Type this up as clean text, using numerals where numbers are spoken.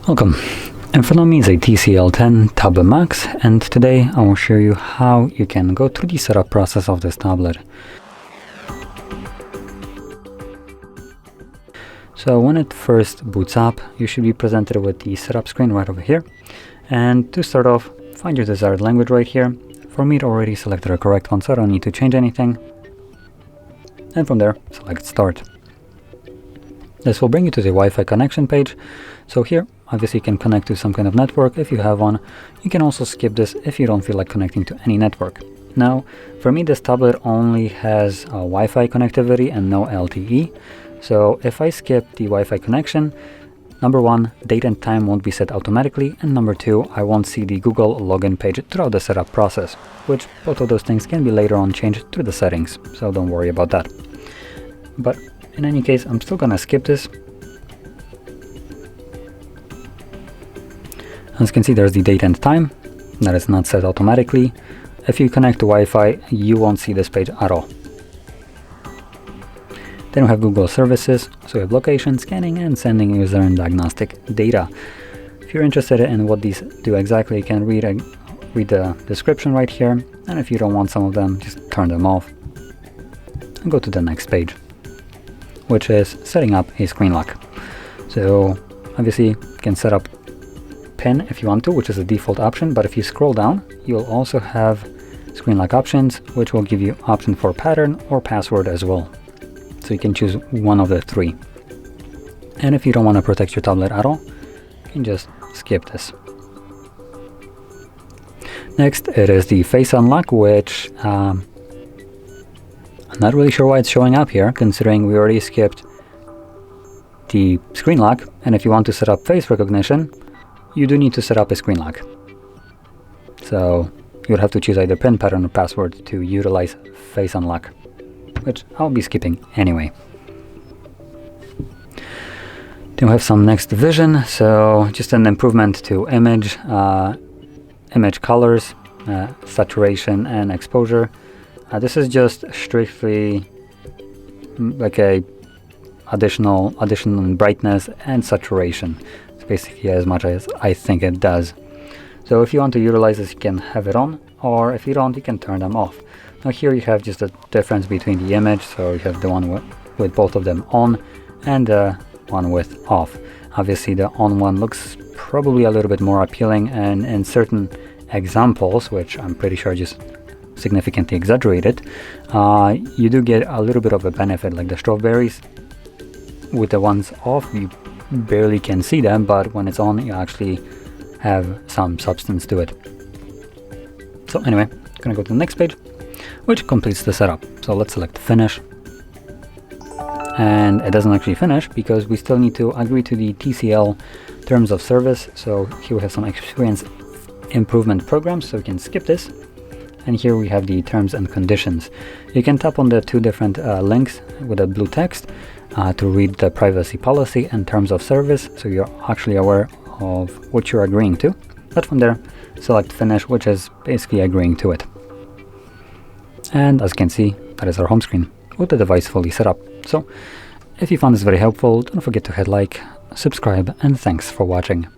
Welcome. In front of me is a TCL 10 Tablet Max, and today I will show you how you can go through the setup process of this tablet. So when it first boots up, you should be presented with the setup screen right over here. And to start off, find your desired language right here. For me, it already selected a correct one, so I don't need to change anything. And from there, select Start. This will bring you to the Wi-Fi connection page. So here, obviously you can connect to some kind of network if you have one. You can also skip this if you don't feel like connecting to any network. Now, for me, this tablet only has Wi-Fi connectivity and no LTE. So if I skip the Wi-Fi connection, number one, date and time won't be set automatically, and number two, I won't see the Google login page throughout the setup process, which both of those things can be later on changed through the settings, so don't worry about that. But in any case, I'm still gonna skip this. As you can see, there's the date and time that is not set automatically. If you connect to Wi-Fi, you won't see this page at all. Then we have Google services, so we have location, scanning, and sending user and diagnostic data. If you're interested in what these do exactly, you can read the description right here, and if you don't want some of them, just turn them off and go to the next page, which is setting up a screen lock. So obviously you can set up PIN if you want to, which is a default option, but if you scroll down, you'll also have screen lock options, which will give you option for pattern or password as well. So you can choose one of the three. And if you don't want to protect your tablet at all, you can just skip this. Next, it is the face unlock, which I'm not really sure why it's showing up here, considering we already skipped the screen lock. And if you want to set up face recognition, you do need to set up a screen lock. So you would have to choose either PIN, pattern, or password to utilize face unlock, which I'll be skipping anyway. Then we have some next vision, so just an improvement to image colors, saturation, and exposure. This is just strictly like a additional brightness and saturation. It's basically as much as I think it does. So if you want to utilize this, you can have it on, or if you don't, you can turn them off. Now here you have just a difference between the image, so you have the one with both of them on and the one with off. Obviously the on one looks probably a little bit more appealing, and in certain examples, which I'm pretty sure just significantly exaggerated, you do get a little bit of a benefit, like the strawberries. With the ones off, you barely can see them, but when it's on, you actually have some substance to it. So anyway, I'm gonna go to the next page, which completes the setup. So let's select finish. And it doesn't actually finish because we still need to agree to the TCL terms of service. So here we have some experience improvement programs, so we can skip this. And here we have the terms and conditions. You can tap on the two different links with a blue text to read the privacy policy and terms of service, so you're actually aware of what you're agreeing to. But from there, select finish, which is basically agreeing to it. And as you can see, that is our home screen with the device fully set up. So if you found this very helpful, don't forget to hit like, subscribe, and thanks for watching.